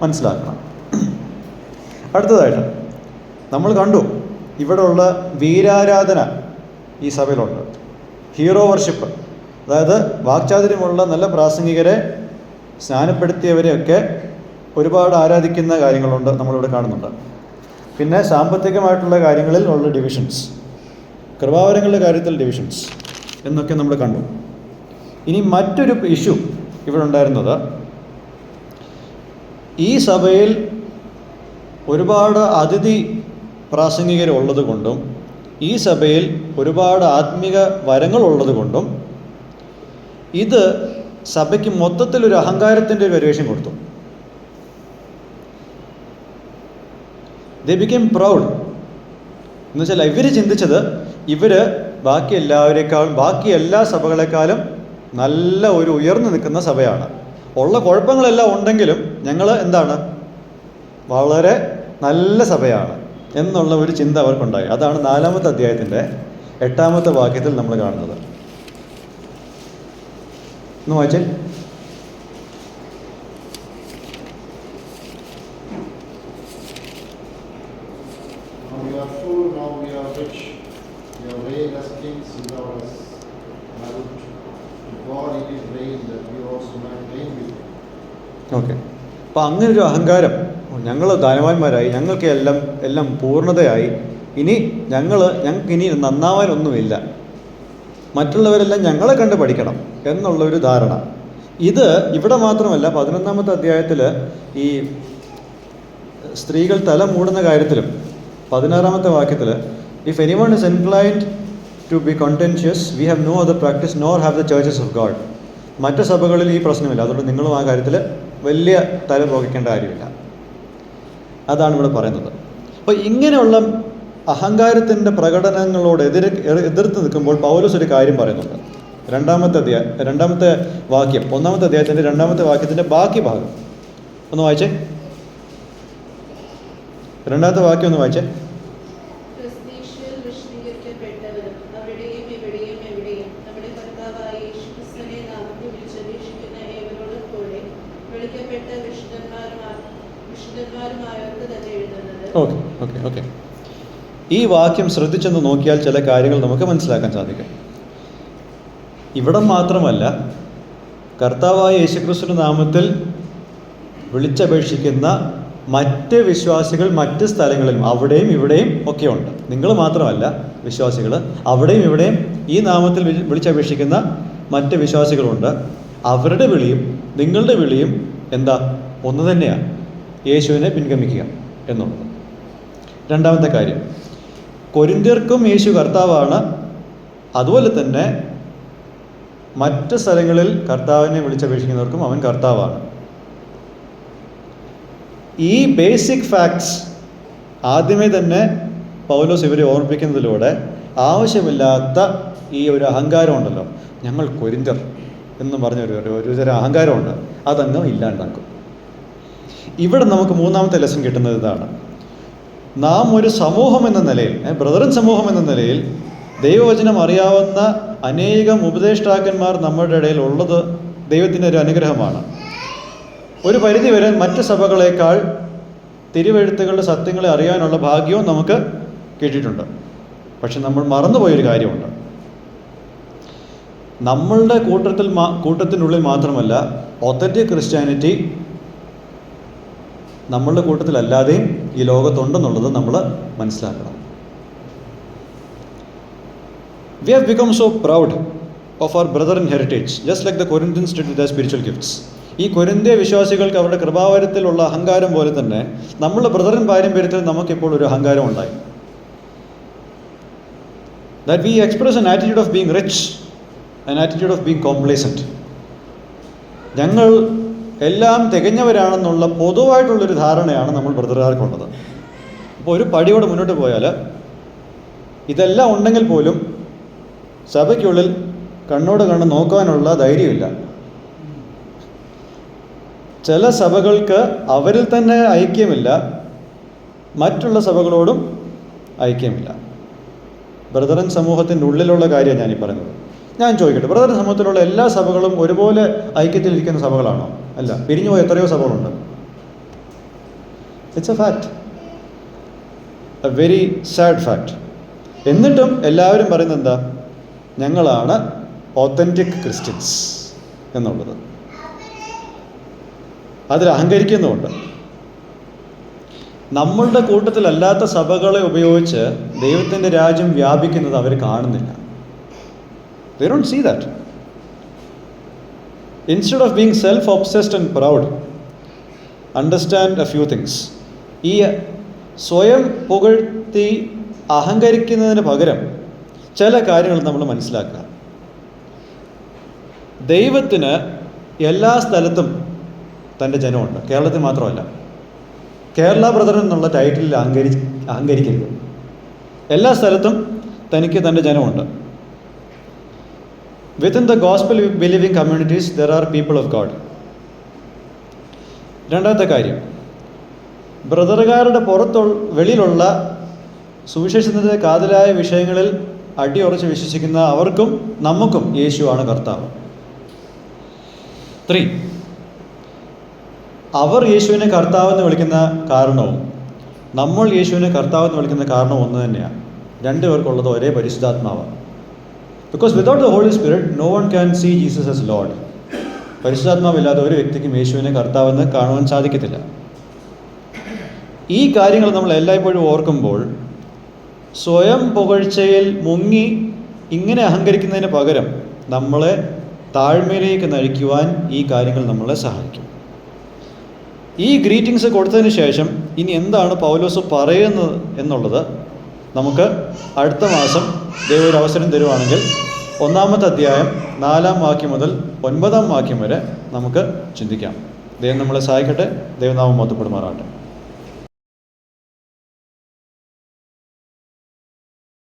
മനസ്സിലാക്കണം. അടുത്തതായിട്ട് നമ്മൾ കണ്ടു ഇവിടെയുള്ള വീരാരാധന ഈ സഭയിലുണ്ട്. ഹീറോ വർഷിപ്പ്, അതായത് വാക്ചാതുര്യമുള്ള നല്ല പ്രാസംഗികരെ സ്നാനപ്പെടുത്തിയവരെയൊക്കെ ഒരുപാട് ആരാധിക്കുന്ന കാര്യങ്ങളുണ്ട്, നമ്മളിവിടെ കാണുന്നുണ്ട്. പിന്നെ സാമ്പത്തികമായിട്ടുള്ള കാര്യങ്ങളിൽ ഉള്ള ഡിവിഷൻസ്, കൃപാവരങ്ങളുടെ കാര്യത്തിൽ ഡിവിഷൻസ് എന്നൊക്കെ നമ്മൾ കണ്ടു. ഇനി മറ്റൊരു ഇഷ്യൂ ഇവിടെ ഉണ്ടായിരുന്നത്, ഈ സഭയിൽ ഒരുപാട് അതിഥി പ്രാസംഗികരുള്ളത് കൊണ്ടും ഈ സഭയിൽ ഒരുപാട് ആത്മീക വരങ്ങളുള്ളത് കൊണ്ടും ഇത് സഭയ്ക്ക് മൊത്തത്തിലൊരു അഹങ്കാരത്തിൻ്റെ ഒരു പരിവേഷം കൊടുത്തു. ദേ ബിക്കേം പ്രൗഡ്. എന്ന് വെച്ചാൽ ഇവർ ചിന്തിച്ചത് ഇവർ ബാക്കി എല്ലാവരേക്കാളും, ബാക്കി എല്ലാ സഭകളെക്കാളും നല്ല ഒരു ഉയർന്നു നിൽക്കുന്ന സഭയാണ്. ഉള്ള കുഴപ്പങ്ങളെല്ലാം ഉണ്ടെങ്കിലും ഞങ്ങൾ എന്താണ്, വളരെ നല്ല സഭയാണ് എന്നുള്ള ഒരു ചിന്ത അവർക്കുണ്ടായി. അതാണ് 4-ാമത്തെ അധ്യായത്തിൻ്റെ 8-ാമത്തെ വാക്യത്തിൽ നമ്മൾ കാണുന്നത്. ഒന്ന് വായിച്ചേ. ഓക്കെ, അപ്പം അങ്ങനെ ഒരു അഹങ്കാരം, ഞങ്ങൾ ധനവാന്മാരായി, ഞങ്ങൾക്ക് എല്ലാം പൂർണ്ണതയായി, ഞങ്ങൾക്ക് ഇനി നന്നാവാനൊന്നുമില്ല, മറ്റുള്ളവരെല്ലാം ഞങ്ങളെ കണ്ട് പഠിക്കണം എന്നുള്ളൊരു ധാരണ. ഇത് ഇവിടെ മാത്രമല്ല, 11-ാമത്തെ അധ്യായത്തിൽ ഈ സ്ത്രീകൾ തല മൂടുന്ന കാര്യത്തിലും 16-ാമത്തെ വാക്യത്തിൽ, if anyone is inclined to be contentious we have no other practice nor have the churches of God. മറ്റ് സഭകളിൽ ഈ പ്രശ്നമില്ല, അതുകൊണ്ട് നിങ്ങളും ആ കാര്യത്തിൽ വലിയ തല പോകിക്കേണ്ട കാര്യമില്ല. അതാണ് ഇവിടെ പറയുന്നത്. അപ്പോൾ ഇങ്ങനെയുള്ള അഹങ്കാരത്തിൻ്റെ പ്രകടനങ്ങളോട് എതിർത്ത് നിൽക്കുമ്പോൾ പൗലോസ് ഒരു കാര്യം പറയുന്നുണ്ട്. 2-ാമത്തെ വാക്യം, 1-ാമത്തെ അധ്യായത്തിൻ്റെ 2-ാമത്തെ വാക്യത്തിൻ്റെ ബാക്കി ഭാഗം ഒന്ന് വായിച്ചേ. 2-ാമത്തെ വാക്യം ഒന്ന് വായിച്ചേ. ഓക്കെ. ഈ വാക്യം ശ്രദ്ധിച്ചെന്ന് നോക്കിയാൽ ചില കാര്യങ്ങൾ നമുക്ക് മനസ്സിലാക്കാൻ സാധിക്കും. ഇവിടെ മാത്രമല്ല, കർത്താവായ യേശുക്രിസ്തുവിന്റെ നാമത്തിൽ വിളിച്ചപേക്ഷിക്കുന്ന മറ്റ് വിശ്വാസികൾ മറ്റ് സ്ഥലങ്ങളിലും അവിടെയും ഇവിടെയും ഒക്കെ ഉണ്ട്. നിങ്ങൾ മാത്രമല്ല വിശ്വാസികൾ, അവിടെയും ഇവിടെയും ഈ നാമത്തിൽ വിളിച്ചപേക്ഷിക്കുന്ന മറ്റ് വിശ്വാസികളുണ്ട്. അവരുടെ വിളിയും നിങ്ങളുടെ വിളിയും എന്താ? ഒന്ന് തന്നെയാണ്, യേശുവിനെ പിൻഗമിക്കുക എന്നുള്ളത്. 2-ാമത്തെ കാര്യം, കൊരിന്ത്യർക്കും യേശു കർത്താവാണ്, അതുപോലെ തന്നെ മറ്റ് സ്ഥലങ്ങളിൽ കർത്താവിനെ വിളിച്ചപേക്ഷിക്കുന്നവർക്കും അവൻ കർത്താവാണ്. ഈ ബേസിക് ഫാക്ട്സ് ആദ്യമേ തന്നെ പൗലോസ് ഇവരെ ഓർമ്മിപ്പിക്കുന്നതിലൂടെ ആവശ്യമില്ലാത്ത ഈ ഒരു അഹങ്കാരം ഉണ്ടല്ലോ, ഞങ്ങൾ കൊരിന്ത്യർ എന്ന് പറഞ്ഞ ഒരു തരം അഹങ്കാരമുണ്ട്, അതങ്ങ് ഇല്ലാണ്ടാക്കും. ഇവിടെ നമുക്ക് 3-ാമത്തെ ലെസൺ കിട്ടുന്നത് ഇതാണ്. നാം ഒരു സമൂഹം എന്ന നിലയിൽ, ബ്രദറൻ സമൂഹം എന്ന നിലയിൽ ദൈവവചനം അറിയാവുന്ന അനേകം ഉപദേഷ്ടാക്കന്മാർ നമ്മുടെ ഇടയിൽ ഉള്ളത് ദൈവത്തിൻ്റെ ഒരു അനുഗ്രഹമാണ്. ഒരു പരിധിവരെ മറ്റ് സഭകളേക്കാൾ തിരുവെഴുത്തുകളുടെ സത്യങ്ങളെ അറിയാനുള്ള ഭാഗ്യവും നമുക്ക് കിട്ടിയിട്ടുണ്ട്. പക്ഷെ നമ്മൾ മറന്നുപോയൊരു കാര്യമുണ്ട്. നമ്മളുടെ കൂട്ടത്തിനുള്ളിൽ മാത്രമല്ല, ഒത്തന്റിക് ക്രിസ്ത്യാനിറ്റി നമ്മളുടെ കൂട്ടത്തിലല്ലാതെയും ഈ ലോകത്തുണ്ടെന്നുള്ളത് നമ്മൾ മനസ്സിലാക്കണം. We have become so proud of our brethren heritage, just like the Corinthians did with their spiritual gifts. ഈ കൊരിന്ത്യ വിശ്വാസികൾക്ക് അവരുടെ കൃപാവരത്തിലുള്ള അഹങ്കാരം പോലെ തന്നെ നമ്മളുടെ ബ്രദറൻ പാരമ്പര്യത്തിൽ നമുക്കിപ്പോൾ ഒരു അഹങ്കാരം ഉണ്ടായി. That we express an attitude of being rich, an attitude of being complacent. ഞങ്ങൾ എല്ലാം തികഞ്ഞവരാണെന്നുള്ള പൊതുവായിട്ടുള്ളൊരു ധാരണയാണ് നമ്മൾ ബ്രദറുകാർക്കുള്ളത്. അപ്പോൾ ഒരു പടിയോടെ മുന്നോട്ട് പോയാൽ ഇതെല്ലാം ഉണ്ടെങ്കിൽ പോലും സഭയ്ക്കുള്ളിൽ കണ്ണോട് കണ്ണ് നോക്കാനുള്ള ധൈര്യമില്ല. ചില സഭകൾക്ക് അവരിൽ തന്നെ ഐക്യമില്ല, മറ്റുള്ള സഭകളോടും ഐക്യമില്ല. ബ്രദറൻ സമൂഹത്തിൻ്റെ ഉള്ളിലുള്ള കാര്യമാണ് ഞാനീ പറയുന്നത്. ഞാൻ ചോദിക്കട്ടെ, ബ്രദറൻ സമൂഹത്തിലുള്ള എല്ലാ സഭകളും ഒരുപോലെ ഐക്യത്തിലിരിക്കുന്ന സഭകളാണോ? അല്ല, പിരിഞ്ഞുപോയ എത്രയോ സഭകളുണ്ട്. It's a fact, a very sad fact. എന്നിട്ടും എല്ലാവരും പറയുന്നത് എന്താ? ഞങ്ങളാണ് ഓത്തൻറ്റിക് ക്രിസ്ത്യൻസ് എന്നുള്ളത്. അതിൽ അഹങ്കരിക്കുന്നുമുണ്ട്. നമ്മളുടെ കൂട്ടത്തിലല്ലാത്ത സഭകളെ ഉപയോഗിച്ച് ദൈവത്തിൻ്റെ രാജ്യം വ്യാപിക്കുന്നത് അവർ കാണുന്നില്ല. They don't see that. Instead of being self-obsessed and proud, understand a few things. ഈ സ്വയം പുകഴ്ത്തി അഹങ്കരിക്കുന്നതിന് പകരം ചില കാര്യങ്ങൾ നമ്മൾ മനസ്സിലാക്കുക. ദൈവത്തിന് എല്ലാ സ്ഥലത്തും തൻ്റെ ജനമുണ്ട്. കേരളത്തിൽ മാത്രമല്ല. കേരള ബ്രദർ എന്നുള്ള ടൈറ്റിലിൽ അഹങ്കരിക്കരുത്. എല്ലാ സ്ഥലത്തും തനിക്ക് തൻ്റെ ജനമുണ്ട്. Within the gospel believing communities there are people of God. രണ്ടാമത്തെ കാര്യം, ബ്രദറുകാരുടെ വെളിയിലുള്ള സുവിശേഷത്തിൻ്റെ കാതലായ വിഷയങ്ങളിൽ അടിയുറച്ച് വിശ്വസിക്കുന്ന അവർക്കും നമുക്കും യേശുവാണ് കർത്താവ്. 3, അവർ യേശുവിനെ കർത്താവെന്ന് വിളിക്കുന്ന കാരണവും നമ്മൾ യേശുവിനെ കർത്താവെന്ന് വിളിക്കുന്ന കാരണവും ഒന്ന് തന്നെയാണ്. രണ്ടുപേർക്കുള്ളത് ഒരേ പരിശുദ്ധാത്മാവാണ്. Because without the Holy Spirit, no one can see Jesus as Lord. പരിശുദ്ധാത്മാവില്ലാതെ ഒരു വ്യക്തിക്കും യേശുവിനെ കർത്താവെന്ന് കാണുവാൻ സാധിക്കത്തില്ല. ഈ കാര്യങ്ങൾ നമ്മൾ എല്ലായ്പ്പോഴും ഓർക്കുമ്പോൾ സ്വയം പുകഴ്ചയിൽ മുങ്ങി ഇങ്ങനെ അഹങ്കരിക്കുന്നതിന് പകരം നമ്മളെ താഴ്മയിലേക്ക് നയിക്കുവാൻ ഈ കാര്യങ്ങൾ നമ്മളെ സഹായിക്കും. ഈ ഗ്രീറ്റിങ്സ് കൊടുത്തതിന് ശേഷം ഇനി എന്താണ് പൗലോസ് പറയുന്നത് എന്നുള്ളത് നമുക്ക് അടുത്ത മാസം ദൈവം ഒരു അവസരം തരുവാണെങ്കിൽ 1-ാമത്തെ അധ്യായം 4-ാം വാക്യം മുതൽ 9-ാം വാക്യം വരെ നമുക്ക് ചിന്തിക്കാം. ദൈവം നമ്മളെ സഹായിക്കട്ടെ. ദൈവനാമം മഹത്വപ്പെടുമാറാകട്ടെ.